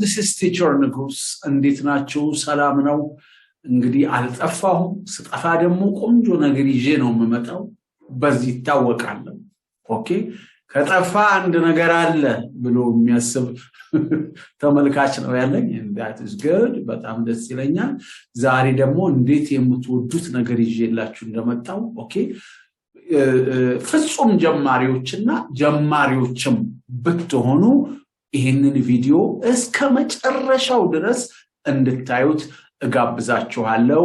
this is teacher nigus እንዴት ናችሁ ሰላም ነው እንግዲህ አልጠፋሁም ስጠፋ ደግሞ ቆንጆ ነገር ይዤ ነው የምመጣው በዚህ ይታወቃል ኦኬ ከጠፋ አንድ ነገር አለ ብሎ የሚያስብ ተመልካች ነው ያለኝ and that is good በጣም ደስ ይለኛል ዛሬ ደግሞ እንዴት የምትወዱት ነገር ይዤላችሁ እንደመጣው ኦኬ ፍጹም ጀማሪዎችና ጀማሪዎችም ብትሆኑ ይሄንን ቪዲዮ እስከ መጨረሻው ድረስ እንድታዩት እጋብዛችኋለሁ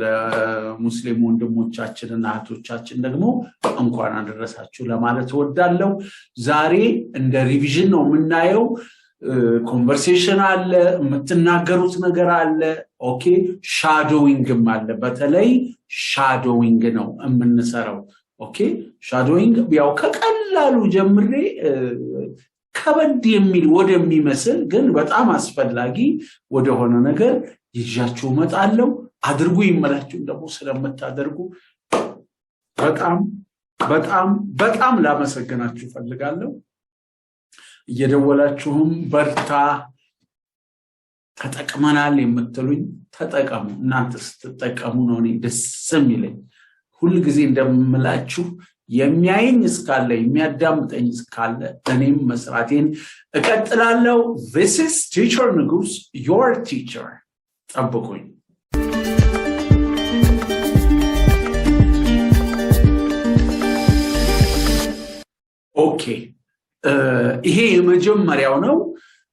ለሙስሊም ወንድሞቻችንና እህቶቻችን ደግሞ እንኳን አደረሳችሁ ለማለት እወዳለሁ ዛሬ እንደ ሪቪዥን ነው የምናየው ኮንቨርሴሽን አለ የምትናገሩት ነገር አለ ኦኬ ሻዶዊንግም አለ በተለይ ሻዶዊንግ ነው የምንሰራው ኦኬ ሻዶዊንግ ያው ከቀላሉ ጀምሬ ከበድ የሚል ወደሚመስል ግን በጣም አስፈላጊ ወደ ሆነ ነገር ይዣችሁ መጣለው አድርጉ ይመላችሁ ደግሞ ስለምታደርጉ በጣም ላመሰግናችሁ ፈልጋለሁ እየደወላችሁም በርታ ተጠቅመናል የምትሉኝ ተጠቀሙ እናንተ ስትጠቀሙ ነው እኔ ደስ የሚለኝ ሁሉ ጊዜ እንደምላችሁ የሚያይኝ እስካለ የሚያዳምጠኝ እስካለ እኔም መስራቴን እቀጥላለሁ this is teacher nigus your teacher ጠብቁኝ ኦኬ ይሄ የመጀመሪያው ነው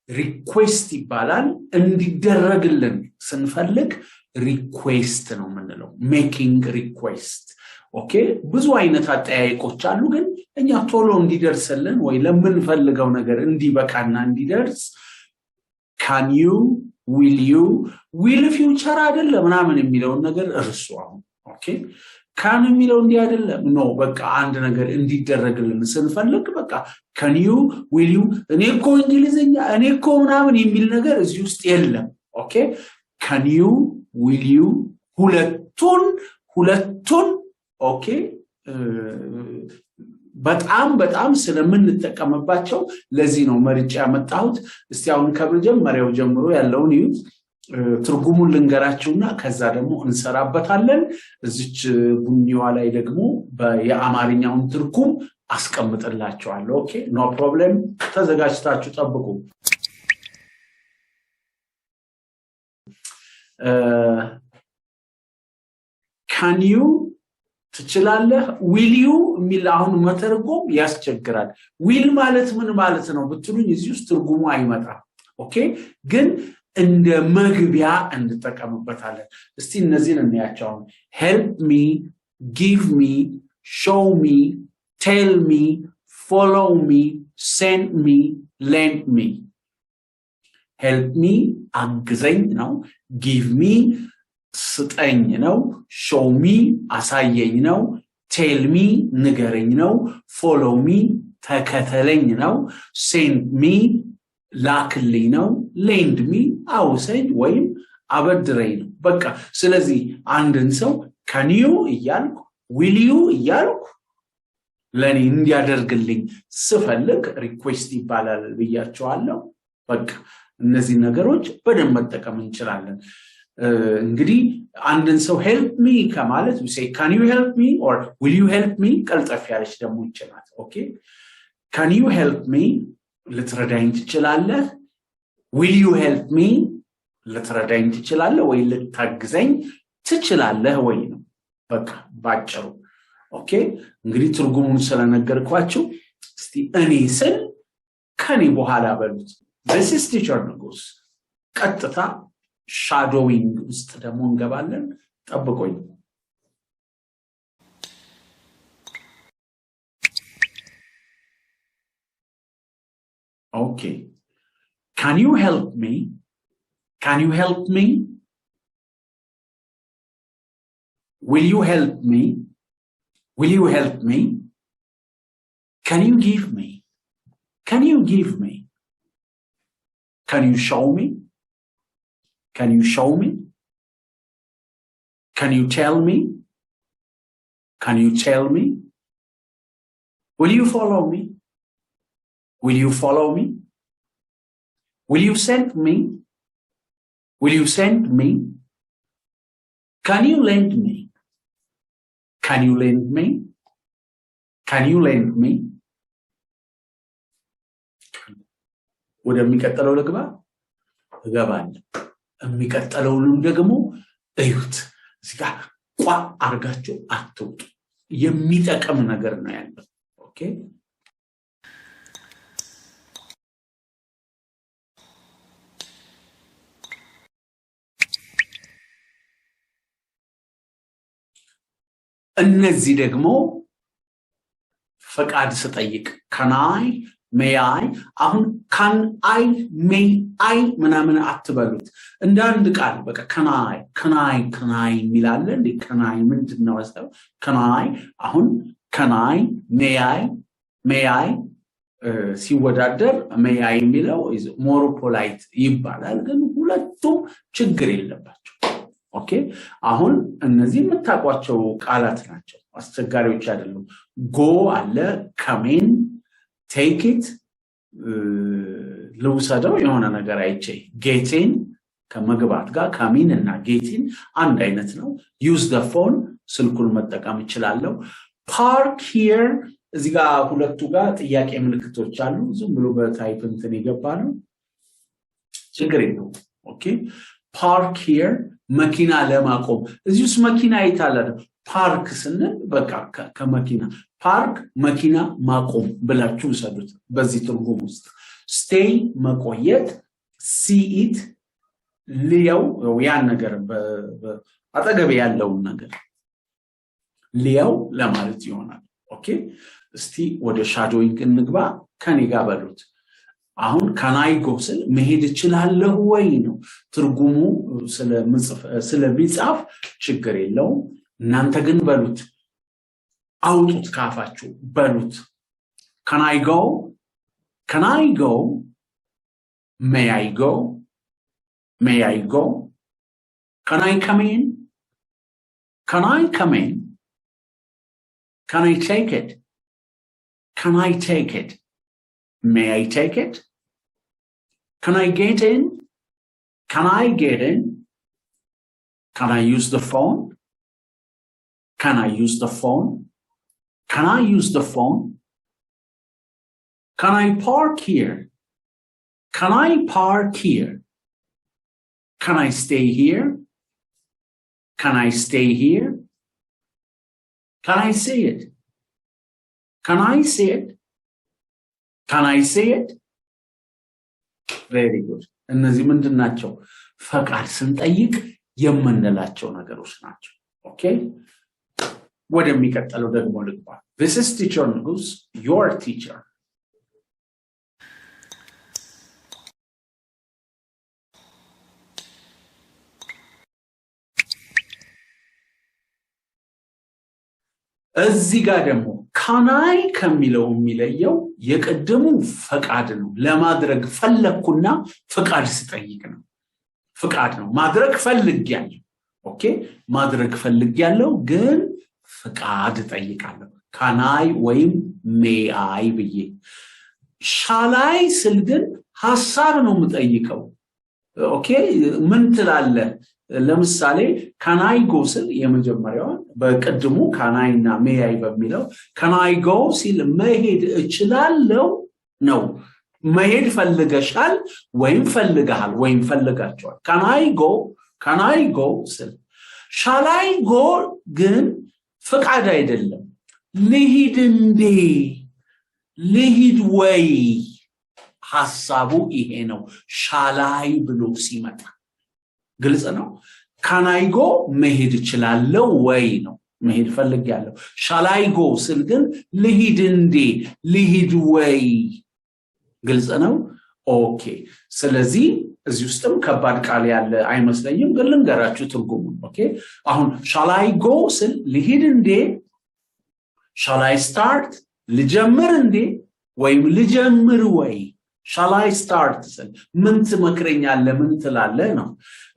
ሪኩዌስት ይባላል እንዲደረግልን ስንፈልግ ሪኩዌስት ነው የምንለው making request ኦኬ ብዙ አይነት አጠያየቆች አሉ ግን እኛ ቶሎ እንዲደርስልን ወይ ለምንፈልገው ነገር እንዲበቃና እንዲደርስ can you will future አይደለም ምናምን የሚለው ነገር እርሱ አሁን ኦኬ can የሚለው እንዲህ አይደለም ኖ በቃ አንድ ነገር እንዲደረግልን ስንፈልግ በቃ can you will you እኔ እኮ እንግሊዘኛ እኔ እኮ ምናምን የሚል ነገር እዚህ ውስጥ የለም ኦኬ can you will you ሁለቱን ኦኬ በጣም ስለምንጠቀምባቸው ለዚህ ነው መርጬ ያመጣሁት እስቲ አሁን ከመጀመሪያው ጀምሮ ያለውን ይዩት ትርጉሙን ልንገራችሁና ከዛ ደግሞ እንሰራበታለን እዚች ቡኒዋ ላይ ደግሞ የአማርኛውን ትርጉም አስቀምጥላችኋለሁ ኦኬ ኖ ፕሮብሌም ተዘጋጅታችሁ ጠብቁ can you ትችላለህ will you የሚል አሁን መተርጎም ያስቸግራል will ማለት ምን ማለት ነው ብትሉኝ እዚህ ውስጥ ትርጉሙ አይመጣም ኦኬ ግን እንደ መግቢያ እንጠቀምበታለን እስቲ እነዚህን እንያቸው help me give me show me tell me follow me send me lend me help me አግዘኝ ነው give me ስጠኝ ነው show me አሳየኝ ነው tell me ንገረኝ ነው follow me ተከተለኝ ነው send me ላክልኝ ነው lend me አውሰኝ ወይም አበድረኝ ነው በቃ ስለዚህ አንድን ሰው can you እያልኩ will you እያልኩ ለኔ እንዲያደርግልኝ ስፈልግ ሪኩዌስት ይባላል ብያቸዋለሁ በቃ እነዚህ ነገሮች በደንብ መጠቀም እንችላለን እንግዲህ አንድን ሰው help me ከማለት we say can you help me or will you help me ቀልጠፍ ያለች ደግሞ ይችላል ኦኬ can you help me ልትረዳኝ ትችላለህ will you help me ልትረዳኝ ትችላለህ ወይ ልታግዘኝ ትችላለህ ወይ ነው በቃ ባጭሩ ኦኬ እንግዲህ ትርጉሙን ስለነገርኳችሁ እስቲ እኔ ስል ከኔ በኋላ በሉት this is teacher nigus ቀጥታ shadowing ውስጥ ደግሞ እንገባለን ጠብቁኝ okay can you help me will you help me can you give me can you show me can you show me can you tell me will you follow me Will you send me? Will you send me? Can you lend me? Can you lend me? Can you lend me? ወደሚቀጥለው ልግባ እገባለሁ የሚቀጥለውንም ደግሞ እዩት እዚህ ጋር ቋ አርጋችሁ አትውጡ የሚጠቅም ነገር ነው ያለው ኦኬ እነዚህ ደግሞ ፈቃድ ስጠይቅ can I may I አሁን can I may I ምናምን አትበሉት እንደ አንድ ቃል በቃ can I ሚላለ እንዴ can I ምንድነው አስተው can I አሁን can I may I ሲወዳደር may I የሚለው is more polite ይባላል ግን ሁለቱም ችግር የለባቸው ኦኬ አሁን እነዚህ የምታቋቸው ቃላት ናቸው አስቸጋሪዎች አይደሉም go አለ come in take it ለውሰደው የሆነ ነገር አይቼ get in ከመግባት ጋር come in እና get in አንድ አይነት ነው use the phone ስልኩን መጠቀም ይችላልው park here እዚህ ጋር ሁለቱ ጋር ጥያቄ ምልክቶች አሉ ዝም ብሎ በታይፕ እንትን ይገባሉ ችግር የለውም ኦኬ park here መኪና ለማቆም እዚህስ መኪና ይታላል ፓርክ ስንል በቃ ከመኪና ፓርክ መኪና ማቆም ብላችሁ ሰዱት በዚህ ትርጉም ውስጥ stay መቆየት see it ሊያው ያን ነገር አጠገብ ያለው ነገር ሊያው ለማለት ይሆናል ኦኬ እስቲ ወደ shadowing እንግባ ከኔ ጋር በሉት አሁን can I go ስል መሄድ ይችላልው ወይ ነው ትርጉሙ ስለሚጻፍ ችግር የለው እናንተ ግን በሉት አውጡት ካፋችሁ በሉት can I go may I go can I come in can I take it may I take it can I get in can I use the phone can I use the phone can I park here can I stay here can I see it can I see it very good እነዚህ ምንድናቸው ፈቃድ ስንጠይቅ የምንላቸው ነገሮች ናቸው ኦኬ ወደሚቀጥለው ደግሞ ልግባ this is teacher nigus your teacher እዚህ ጋር ደግሞ ካናይ ከሚለው የሚለየው የቀደሙ ፈቃድ ነው ለማድረግ ፈለኩና ፈቃድ ስጠይቅ ነው ፈቃድ ነው ማድረግ ፈልጊያለሁ ኦኬ ማድረግ ፈልጊያለሁ ግን ፈቃድ ጠይቃለሁ ካናይ ወይም may I ብዬ ሻላይ ስል ግን ሐሳብ ነው የምጠይቀው ኦኬ ምን ትላለህ ለምሳሌ can I go ስል የመጀመሪያው በቀድሙ can I እና may I በሚለው can I go ሲል መሄድ እችላለሁ ነው መሄድ ፈልገሻል ወይም ፈልገሃል ወይም ፈልጋቸዋል can I go ስል shall I go ግን ፈቃድ አይደለም ልሂድ ወይ ሐሳቡ ይሄ ነው shall I ብሎ ሲመጣ ግልጽ ነው can I go መሄድ እችላለሁ ወይ ነው መሄድ ፈልጊያለሁ shall I go ስል ግን ልሂድ ወይ ግልጽ ነው ኦኬ ስለዚህ እዚህ ውስጥም ከባድ ቃል ያለ አይመስለኝም ግን ልንገራችሁ ትርጉሙ ኦኬ አሁን shall I go ስል ልሂድ shall I start ልጀምር ወይም ልጀምር ወይ shall I start ስል ምን ትመክረኛለህ ምን ትላለህ ነው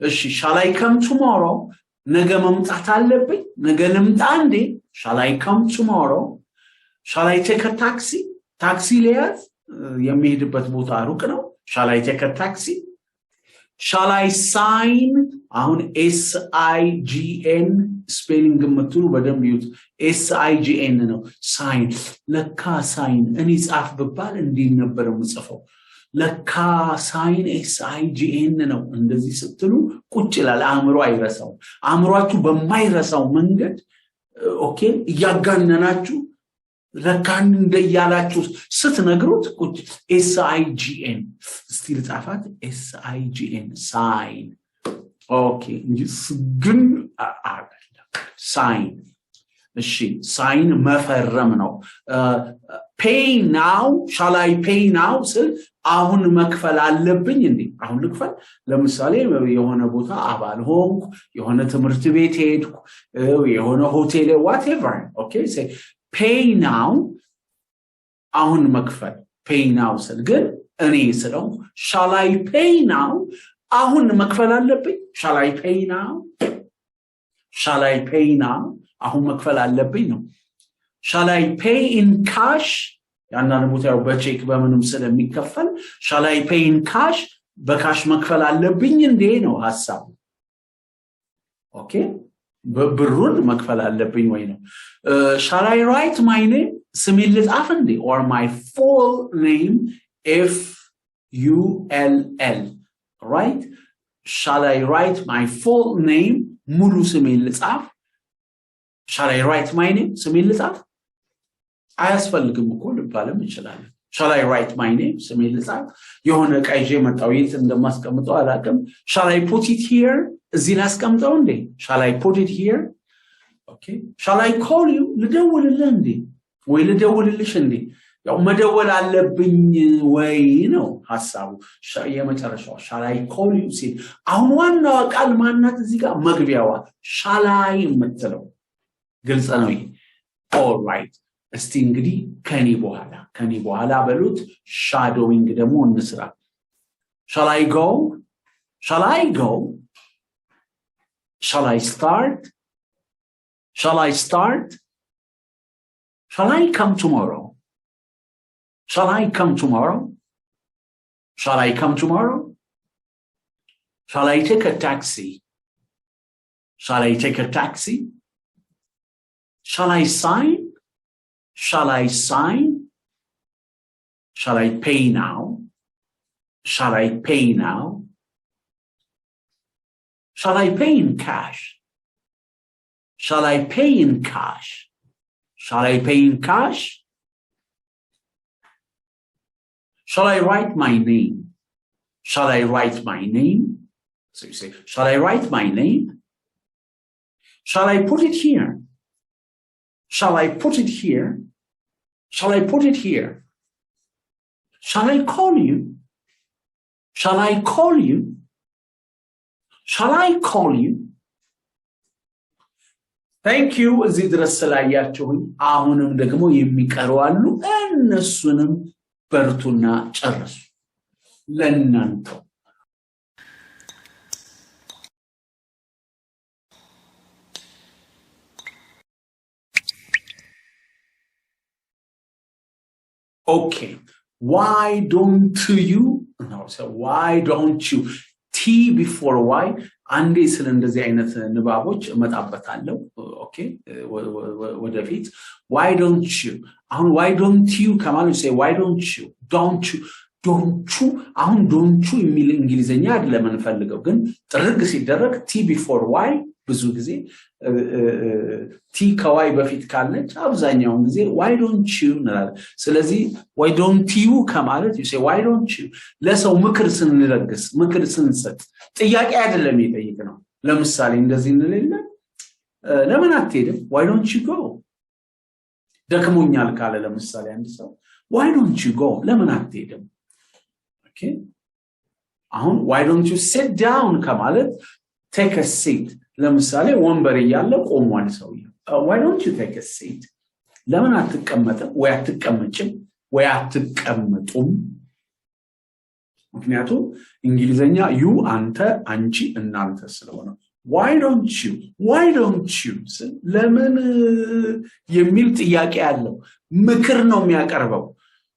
እሺ shall I come tomorrow ነገ መምጣት አለብኝ ነገ ልምጣ shall I come tomorrow shall I take a taxi ሊያዝ የሚሄድበት ቦታ ሩቅ ነው shall I take a taxi? Shall I sign? አሁን SIGN spelling ገመቱን በደንብ ይዩት SIGN ነው sign ለካ sign እኔ ጻፍ በባል እንዲህ ነበር የምጽፈው ለካ sign SIGN ነው እንደዚህ ስትሉ ቁጭ ይላል አእምሮ አይረሳው አእምሮአችሁ በማይረሳው መንገድ ኦኬ ያጋነናችሁ ለካን እንደያላችሁ ስትነግሩት ቁጭ SIGN ስቲል ጻፋት SIGN sign ኦኬ ግን አይደለም sign እሺ sign መፈረም ነው pay now shall I pay now ስል አሁን መክፈል አለብኝ እንዴ አሁን ልክፈል ለምሳሌ የሆነ ቦታ አባል ሆንኩ የሆነ ትምህርት ቤት ሄድኩ የሆነ ሆቴል whatever okay say pay now አሁን መክፈል pay now ስል ግን እኔ ስለው shall I pay now አሁን መክፈል አለብኝ shall I pay now shall I pay now አሁን መክፈል አለብኝ ነው shall I pay in cash ያንዳንድ ቦታ ያው በቼክ በምንም ስለሚከፈል shall I pay in cash በካሽ መክፈል አለብኝ እንዴ ነው ሐሳቡ ኦኬ ብሩን መክፈል አለብኝ ወይ ነው shall I write my name ስሜን ልጻፍ እንዴ or my full name FULL right shall I write my full name ሙሉ ስሜን ልጻፍ shall I write my name ስሜን ልጻፍ አያስፈልግም እኮ ልባልም ይችላል shall I write my name ስሜን ልጻፍ የሆነ ቀይጄ መጣው የት እንደማስቀምጠው አላውቅም shall I put it here እዚህ ላስቀምጠው እንዴ shall I put it here okay shall I call you ልደውልልህ እንዴ ወይ ልደውልልሽ እንዴ ያው መደወል አለብኝ ወይ ነው ሐሳቡ የመጨረሻው shall I call you ሲል አሁን ዋናው ቃል ማናት እዚህ ጋር መግቢያዋ shall I የምትለው ግልጽ ነው ይሄ all right እስቲ እንግዲህ ከኔ በኋላ በሉት shadowing ደግሞ እንስራ shall I go shall I go shall I start shall I start shall I come tomorrow shall I come tomorrow shall I come tomorrow shall I take a taxi shall I take a taxi shall I sign shall I sign shall I pay now shall I pay now shall I pay in cash shall I pay in cash shall I pay in cash shall I write my name shall I write my name so you say shall I write my name shall I put it here shall I put it here shall I put it here shall I call you shall I call you shall I call you thank you እዚህ ድረስ ስላያችሁኝ አሁንም ደግሞ የሚቀሩ አሉ እነሱንም በርቱና ጨርሱ ለእናንተ okay why don't you no so why don't you t before y አንዴ ስለ እንደዚህ አይነት ንባቦች መጣበታለሁ ኦኬ ወደፊት why don't you አሁን why don't you ከማለት say why don't you don't you አሁን don't you የሚል እንግሊዘኛ አይደለም እንፈልገው ግን ጥርግ ሲደረግ t before y ብዙ ጊዜ t ከy በፊት ካለች አብዛኛው ጊዜ why don't you እንላለን ስለዚህ why don't you ከማለት you say why don't you ለሰው ምክር ስንለግስ ምክር ስንሰጥ ጥያቄ አይደለም ይጠይቀናል ለምሳሌ እንደዚህ እንለለ ለምን አትሄድም why don't you go ደክሞኛል ካለ ለምሳሌ አንድ ሰው why don't you go ለምን አትሄድም okay አሁን why don't you sit down ከማለት take a seat ለምሳሌ ወንበር ያለ ቆሟል ሰውዬው why don't you take a seat ለምን አትቀመጥም ወይ አትቀመጭም ወይ አትቀመጡም ምክንያቱም እንግሊዘኛ you አንተ አንቺ እናንተ ስለሆነ why don't you ለምን የሚል ጥያቄ አለው ምክር ነው የሚያቀርበው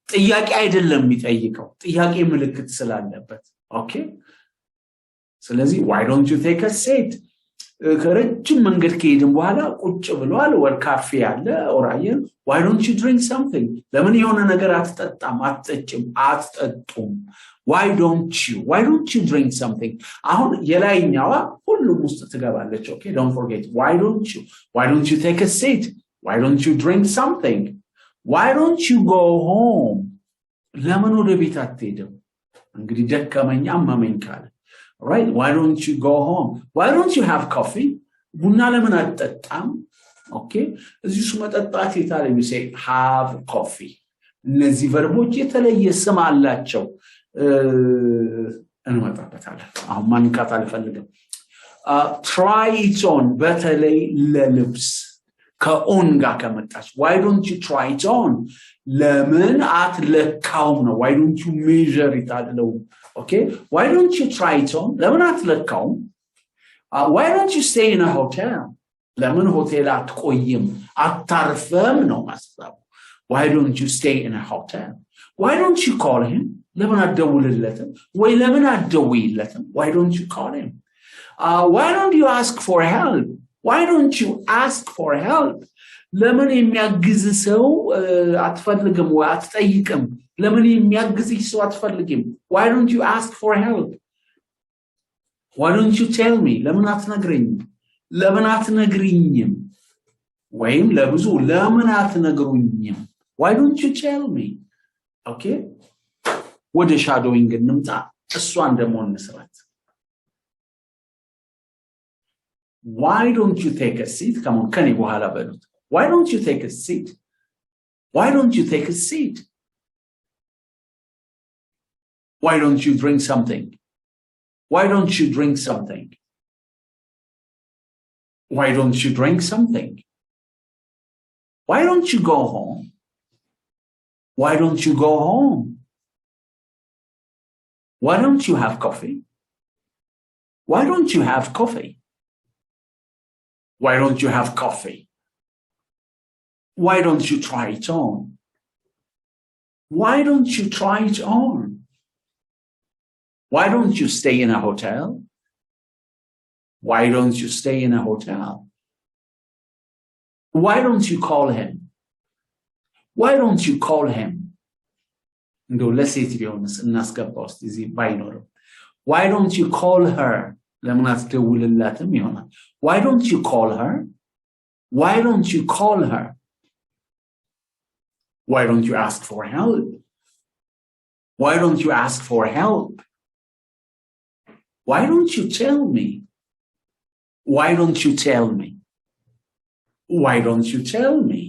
ጥያቄ አይደለም የሚጠይቀው ጥያቄ ምልክት ስላለበት ኦኬ ስለዚህ why don't you take a seat ከረጅም መንገድ ከሄድን በኋላ ቁጭ ብሏል ወር ካፌ አለ ኦራየን why don't you drink something ለምን የሆነ ነገር አትጠጣም አትጠጭም አትጠጡም why don't you drink something አሁን የላይኛዋ ሁሉም ውስጥ ትገባለች ኦኬ don't forget why don't you take a seat why don't you drink something why don't you go home ለምን ወደ ቤት አትሄድም እንግዲህ ደከመኝ አመመኝ ካለ right why don't you go home why don't you have coffee ቡና ለምን አትጠጣም okay እዚሁ መጠጣት ይታለ you say have coffee እነዚህ ቨርቦች የተለየ ስም አላቸው እንመጣበታለን አሁን ማንካት አልፈልግም try it on በተለይ ለልብስ ከኦን ጋር ከመጣች why don't you try it on ለምን አትለካውም ነው why don't you measure it አለው okay why don't you try it on ለምን አትለካውም why don't you stay in a hotel ለምን ሆቴል አትቆይም አታርፈም ነው ማስተው why don't you stay in a hotel why don't you call him ለምን አትደውልለትም ወይ ለምን አትደውይለትም why don't you call him why don't you ask for help why don't you ask for help ለምን የሚያግዝ ሰው አትፈልግም ወይ አትጠይቅም ለምን የሚያግዝሽ ሰው አትፈልግም why don't you ask for help why don't you tell me ለምን አትነግሪኝም ወይም ለብዙ ለምን አትነግሩኝም why don't you tell me okay ወደ shadowing እንምጣ እሷን ደሞ እንስራት why don't you take a seat come on ከኔ በኋላ በሉት why don't you take a seat why don't you take a seat why don't you drink something why don't you drink something why don't you drink something why don't you go home why don't you go home why don't you have coffee why don't you have coffee why don't you have coffee why don't you try it on why don't you try it on why don't you stay in a hotel why don't you stay in a hotel why don't you call him why don't you call him እንደው ለሴት ቢሆንስ እናስገባው እስቲ እዚህ ባይኖር why don't you call her ለምን አትደውልላትም ይሆናል why don't you call her why don't you call her why don't you ask for help why don't you ask for help why don't you tell me why don't you tell me why don't you tell me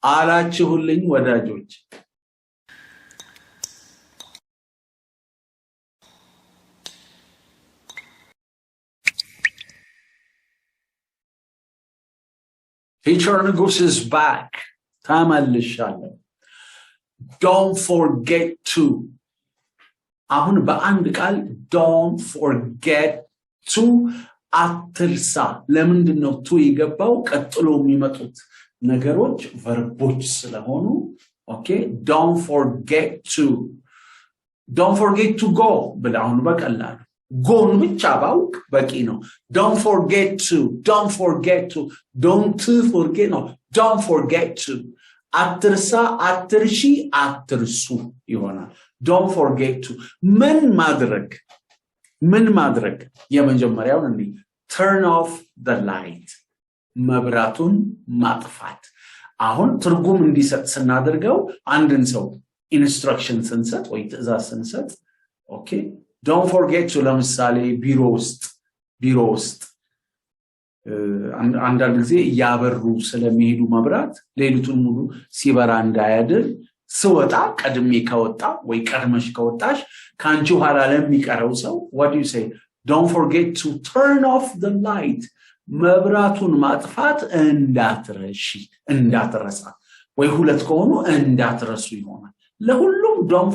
አላችሁልኝ ወዳጆች Teacher Nigus is back. ተመልሻለሁ. Don't forget to. አሁን በአንድ ቃል don't forget to አትርሳ. ለምንድነው to የገባው? ቀጥሎ የሚመጡት ነገሮች ቨርቦች ስለሆኑ okay don't forget to go ብለ አሁን በቀላሉ ጎን ብቻ ባውቅ በቂ ነው don't forget to don't forget ነው don't forget to አትርሳ አትርሺ አትርሱ ይሆናል don't forget to ምን ማድረግ የመጀመሪያው እንዴ turn off the light መብራቱን ማጥፋት አሁን ትርጉም እንዲሰጥ ስናደርገው አንድን ሰው ኢንስትራክሽን ስንሰጥ ወይ ትዕዛዝ ስንሰጥ ኦኬ don't forget to ለምሳሌ ቢሮ ውስጥ አንዳንድ ጊዜ ያበሩ ስለሚሄዱ መብራት ሌሊቱን ሙሉ ሲበራ እንዳያድር ስወጣ ቀድሜ ከወጣ ወይ ቀድመሽ ከወጣሽ ካንቺ ኋላ ለሚቀረው ሰው what do you say don't forget to turn off the light መብራቱን ማጥፋት እንዳትረሳ ወይ ሁለት ከሆኑ እንዳትረሱ ይሆናል ለሁሉም don't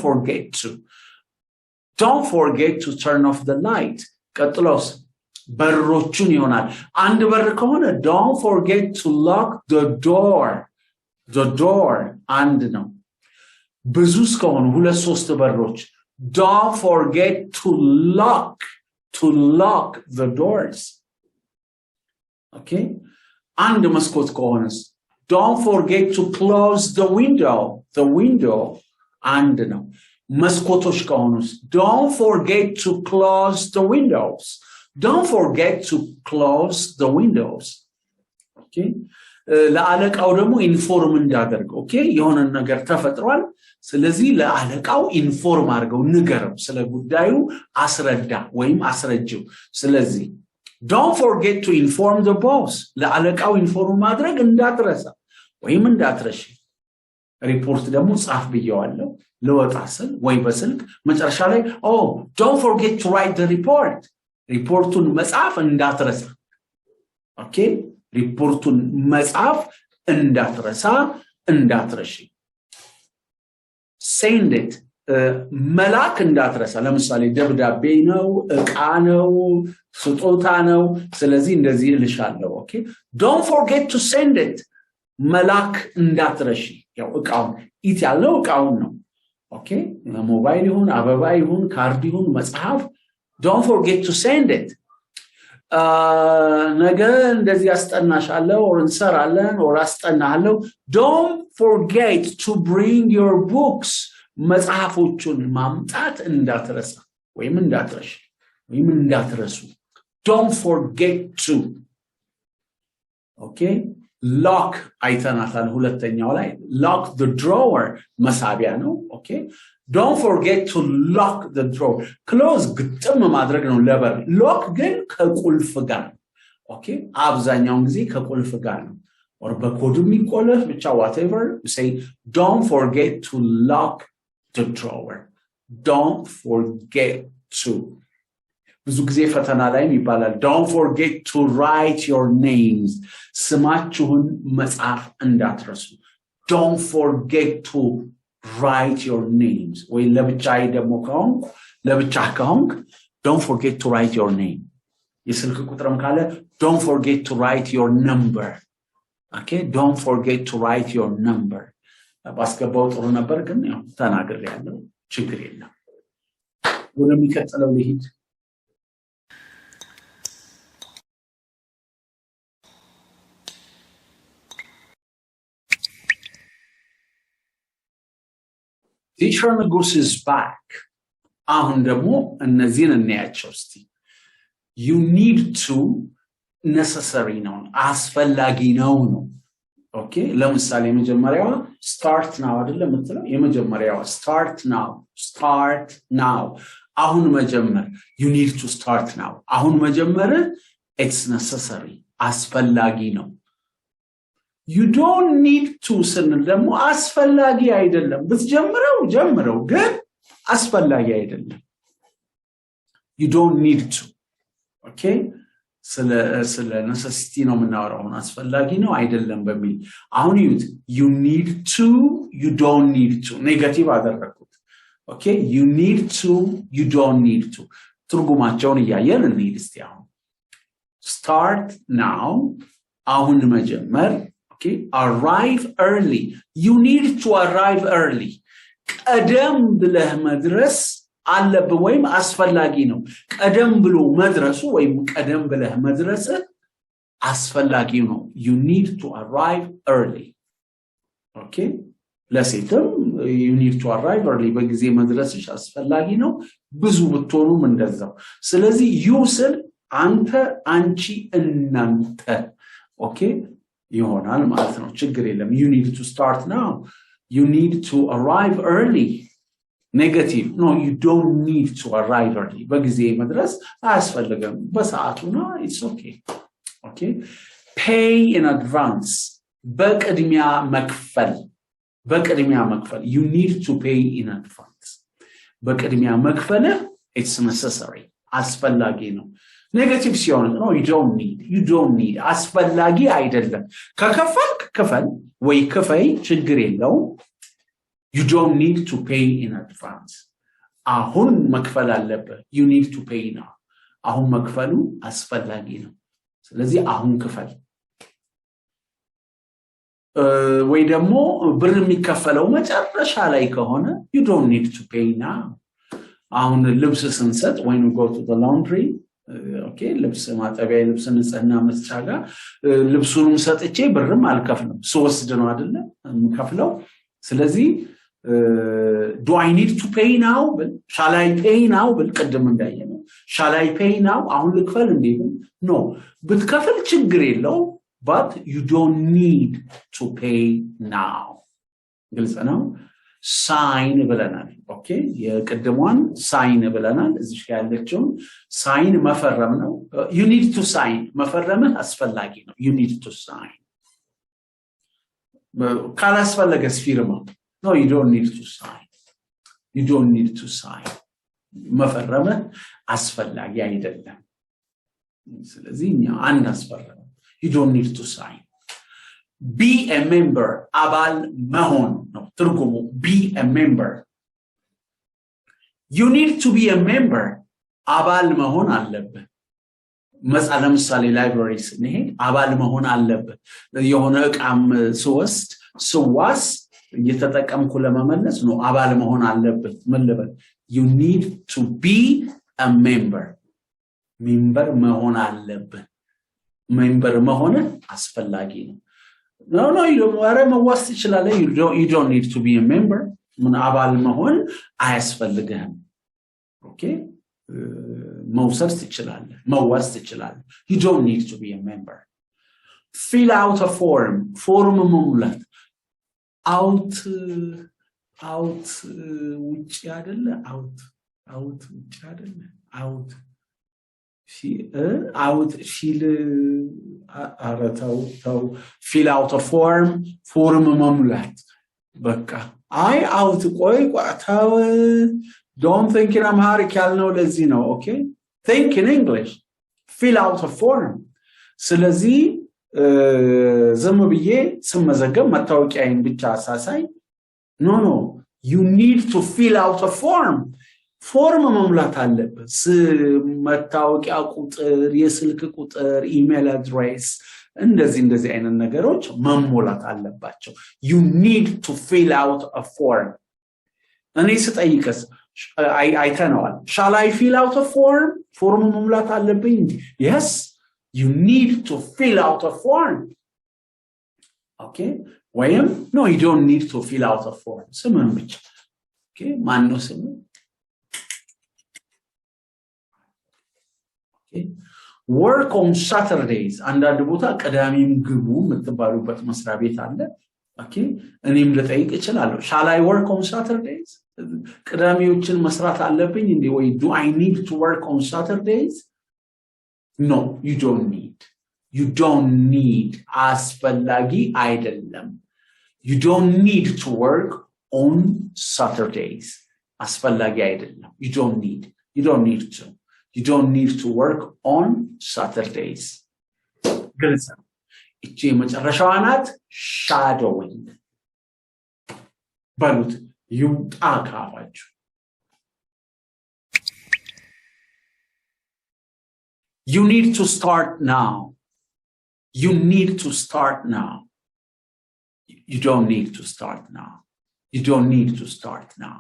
forget to turn off the light ቀጥሎስ በሮቹን ይሆናል አንድ በር ከሆነ don't forget to lock the door the door አንድ ነው ብዙ እስከሆኑ ሁለት ሶስት በሮች don't forget to lock the doors okay አንድ መስኮት ከሆነስ don't forget to close the window አንድ ነው መስኮቶች ከሆኑስ don't forget to close the windows don't forget to close the windows okay ለአለቃው ደግሞ ኢንፎርም እንዳደርግ okay የሆነ ነገር ተፈጥሯል ስለዚህ ለአለቃው ኢንፎርም አድርገው ንገረው ስለ ጉዳዩ አስረዳ ወይም አስረጅው ስለዚህ don't forget to inform the boss ለአለቃው ኢንፎርም ማድረግ እንዳትረሳ ወይም እንዳትረሺ ሪፖርት ደግሞ ጻፍ ብየዋለሁ ለወጣስል ወይ በስልክ መጨረሻ ላይ don't forget to write the report ሪፖርቱን መጻፍ እንዳትረሳ okay ሪፖርቱን መጻፍ እንዳትረሳ እንዳትረሺ send it መላክ እንዳትረሳ ለምሳሌ ደብዳቤ ነው ዕቃ ነው ስጦታ ነው ስለዚህ እንደዚህ ልሻለው okay don't forget to send it መላክ እንዳትረሺ ያው ዕቃውን ኢት ያለው ዕቃውን ነው okay ሞባይል ይሁን አበባ ይሁን ካርድ ይሁን መጽሐፍ don't forget to send it ነገ እንደዚህ አስጠናሻለሁ or እንሰራለን or አስጠናለሁ don't forget to bring your books መጽሐፎቹን ማምጣት እንዳትረሳ ወይም እንዳትረሺ ወይም እንዳትረሱ don't forget to okay lock አይተናታል ሁለተኛው ላይ lock the drawer መሳቢያ ነው okay don't forget to lock the drawer close ግጥም ማድረግ ነው ለበር lock ግን ከቁልፍ ጋር okay አብዛኛውን ጊዜ ከቁልፍ ጋር ነው or በኮድም ይቆለፍ ብቻ whatever you say don't forget to lock the drawer don't forget to ብዙ ጊዜ ፈተና ላይ ይባላል don't forget to write your names ስማችሁን መጻፍ እንዳትረሱ don't forget to write your names ወይ ለብቻዬ ደግሞ ከሆንክ don't forget to write your name የስልክ ቁጥርም ካለ don't forget to write your number okay don't forget to write your number ባስገባው ጥሩ ነበር ግን ያው ተናግሬያለሁ ችግር የለም ወደሚቀጥለው ልሂድ Teacher nigus is back አሁን ደግሞ እነዚህን እናያቸው እስቲ you need to necessary ነው አስፈላጊ ነው okay ለምሳሌ የመጀመሪያው start now አይደለም የምትለው የመጀመሪያው start now አሁን መጀመር you need to start now አሁን መጀመር it's necessary አስፈላጊ ነው you don't need to ስንል ደግሞ አስፈላጊ አይደለም ጀምረው ግን አስፈላጊ አይደለም you don't need to okay ስለ necessity ነው የምናወራው አስፈላጊ ነው አይደለም በሚል አሁን you need to you don't need to ኔጌቲቭ አደረኩት okay you need to you don't need to ትርጉማቸውን ያያየን እንሂድ እስቲ አሁን start now አሁን መጀመር okay arrive early you need to arrive early ቀደም ብለህ መድረስ አለብህ ወይም አስፈላጊ ነው ቀደም ብሎ መድረሱ ወይም ቀደም ብለህ መድረስ አስፈላጊ ነው you need to arrive early okay ለሴትም you need to arrive early በጊዜ መድረስሽ አስፈላጊ ነው ብዙ ብትሆኑም እንደዛው ስለዚህ you ስል አንተ አንቺ እናንተ okay ይሆናል ማለት ነው ችግር የለም you need to start now you need to arrive early negative no you don't need to arrive early በጊዜ መድረስ አያስፈልግም በሰዓቱ ነው it's okay pay in advance በቅድሚያ መክፈል you need to pay in advance በቅድሚያ መክፈል it's necessary አስፈላጊ ነው negative ሲሆን no you don't need አስፈላጊ አይደለም ከከፈልክ ክፈል ወይ ክፈይ ችግር የለው you don't need to pay in advance አሁን መክፈል አለበት you need to pay now አሁን መክፈሉ አስፈላጊ ነው ስለዚህ አሁን ክፈል ወይ ደግሞ ብር የሚከፈለው መጨረሻ ላይ ከሆነ you don't need to pay now አሁን ልብስ ስንሰጥ when we go to the laundry okay ልብስ ማጠቢያ ልብስ ንጽህና መስጫ ጋር ልብሱንም ሰጥቼ ብርም አልከፍልም ስወስድ ነው አይደለ የምከፍለው ስለዚህ do I need to pay now shall I pay now ቅድም እንዳየነው shall I pay now አሁን ልክፈል እንዴ no ብትከፍል ችግር የለው but you don't need to pay now ግልጽ ነው sign ብለናል ኦኬ የቅድሟን sign ብለናል እዚህ ያለችው sign መፈረም ነው you need to sign መፈረምህ አስፈላጊ ነው you need to sign ካላስፈለገስ ፊርማ no you don't need to sign you don't need to sign መፈረምህ አስፈላጊ አይደለም ስለዚህ አንድ አስፈረም you don't need to sign be a member አባል መሆን ነው ትርጉሙ be a member you need to be a member አባል መሆን አለበት ለምሳሌ ላይብራሪስ ነህ አባል መሆን አለበት የሆነ ዕቃም ስዋስ እየተጠቀምኩ ለመመለስ ነው አባል መሆን አለበት ምን ልበል you need to be a member መሆን አለበት member መሆን አስፈላጊ ነው no you don't መዋስ ይችላል you don't need to be a member ምን አባል መሆን አያስፈልግህም okay መውሰድ ትችላለህ መዋስ ትችላለህ you don't need to be a member fill out a form መሙላት out ውጪ አይደለ out ውጪ አይደለ out fill fill out a form መሙላት በቃ out ቆይ ቋታው don't think in Amharic ያልነው ለዚህ ነው okay think in English fill out a form ስለዚህ ዝም ብዬ ስመዘገብ መታወቂያዬን ብቻ አሳሳይ no you need to fill out a form መሙላት አለበት መታወቂያ ቁጥር የስልክ ቁጥር ኢሜል አድሬስ እንደዚህ አይነት ነገሮች መሞላት አለባቸው you need to fill out a form እኔ ስጠይቅስ አይተነዋል shall I fill out a form መሙላት አለብኝ yes you need to fill out a form okay ወይም no you don't need to fill out a form ስምን ብቻ okay ማን ነው ስሙ okay work on Saturdays አንዳንድ ቦታ ቀዳሚም ግቡ የምትባሉበት መስሪያ ቤት አለ okay እኔም ልጠይቅ እችላለሁ shall I work on Saturdays ቀዳሚዎችን መስራት አለብኝ እንዴ ወይ do I need to work on Saturdays no you don't need አስፈላጊ አይደለም you don't need to work on Saturdays አስፈላጊ አይደለም you don't need to work on Saturdays ግልጽ እቺ የመጨረሻዋ ናት shadowing በሉት ይውጣ ካፋችሁ you need to start now you need to start now you don't need to start now you don't need to start now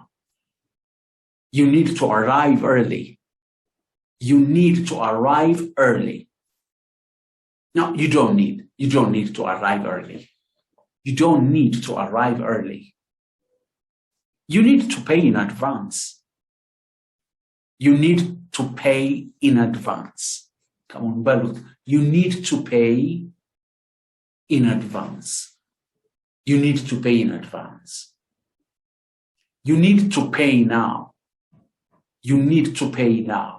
you need to arrive early you need to arrive early no you don't need to arrive early you don't need to arrive early you need to pay in advance you need to pay in advance come on Balut you need to pay in advance you need to pay in advance you need to pay now you need to pay now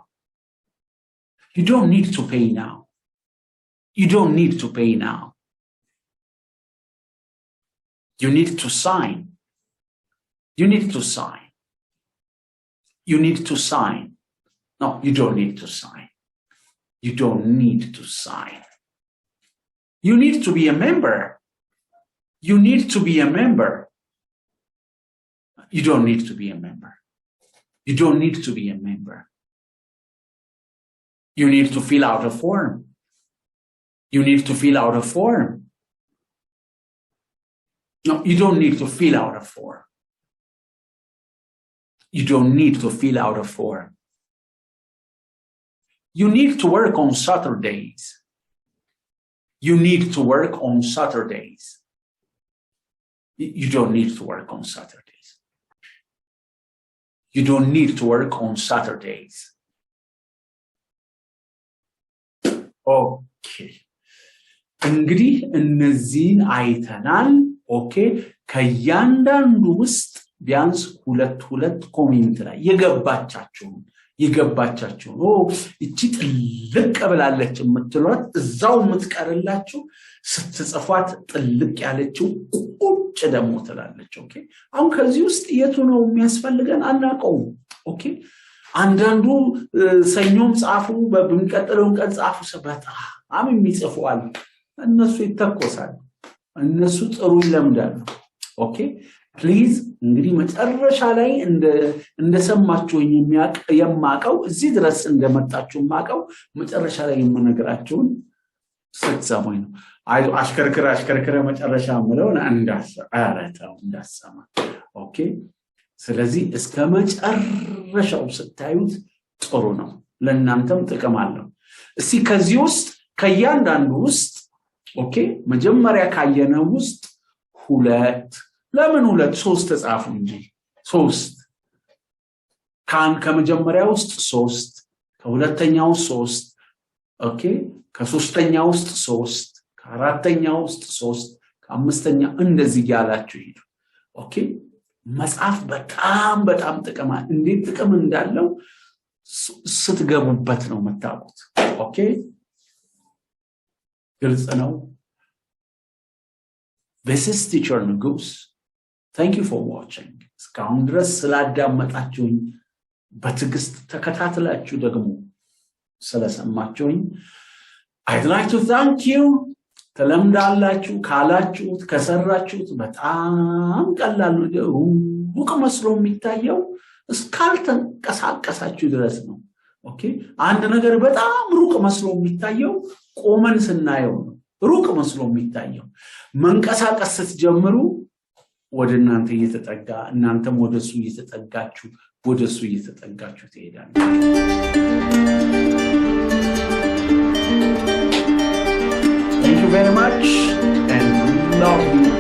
you don't need to pay now you don't need to pay now you need to sign you need to sign you need to sign no you don't need to sign you don't need to sign you need to be a member you need to be a member you don't need to be a member you don't need to be a member you need to fill out a form you need to fill out a form No, you don't need to fill out a form. You don't need to fill out a form. You need to work on Saturdays. You need to work on Saturdays. You don't need to work on Saturdays. You don't need to work on Saturdays. Okay. እንግዲህ እነዚህን አይተናል። ኦኬ ከያንዳንዱ ውስጥ ቢያንስ ሁለት ኮሜንት ላይ የገባቻችሁ እቺ ጥልቅ ብላለች የምትሏት እዛው የምትቀርላችሁ ስትጽፏት ጥልቅ ያለችው ቁጭ ደሞ ትላለች። ኦኬ አሁን ከዚህ ውስጥ የቱ ነው የሚያስፈልገን አናቀው። ኦኬ አንዳንዱ ሰኞም ጻፉ በሚቀጥለው ቀን ጻፉ በጣም የሚጽፉዋል እነሱ ይተኮሳሉ እነሱ ጥሩ ይለምዳሉ። ኦኬ ፕሊዝ እንግዲህ መጨረሻ ላይ እንደሰማችሁኝ የማቀው እዚህ ድረስ እንደመጣችሁ ማቀው መጨረሻ ላይ የምነግራችሁን ስትሰሙኝ ነው። አሽከርክረ መጨረሻ ምለውን እንዳሰማ። ኦኬ ስለዚህ እስከ መጨረሻው ስታዩት ጥሩ ነው ለእናንተም ጥቅም አለው። እስቲ ከዚህ ውስጥ ከያንዳንዱ ውስጥ ኦኬ መጀመሪያ ካየነው ውስጥ ሁለት ለምን ሁለት ሶስት ተጻፉ እንጂ ሶስት ከመጀመሪያው ውስጥ ሶስት ከሁለተኛው ሶስት ኦኬ ከሶስተኛው ውስጥ ሶስት ከአራተኛው ውስጥ ሶስት ከአምስተኛ እንደዚህ ያላችሁ ሄዱ። ኦኬ መጽሐፍ በጣም ጥቅም እንዴት ጥቅም እንዳለው ስትገቡበት ነው መታወቁት። ኦኬ ግልጽ ነው። This is teacher Nigus. Thank you for watching. እስካሁን ድረስ ስላዳመጣችሁኝ በትዕግስት ተከታተላችሁ ደግሞ ስለሰማችሁኝ I'd like to thank you. ተለምዳላችሁ ካላችሁት ከሰራችሁት በጣም ቀላል ነው። ሩቅ መስሎ የሚታየው እስካልተንቀሳቀሳችሁ ድረስ ነው። ኦኬ አንድ ነገር በጣም ሩቅ መስሎ የሚታየው ቆመን ስናየው ነው ሩቅ መስሎ የሚታየው። መንቀሳቀስ ስትጀምሩ ወደ እናንተ እየተጠጋ እናንተም ወደሱ እየተጠጋችሁ ትሄዳላችሁ። Thank you very much and love you.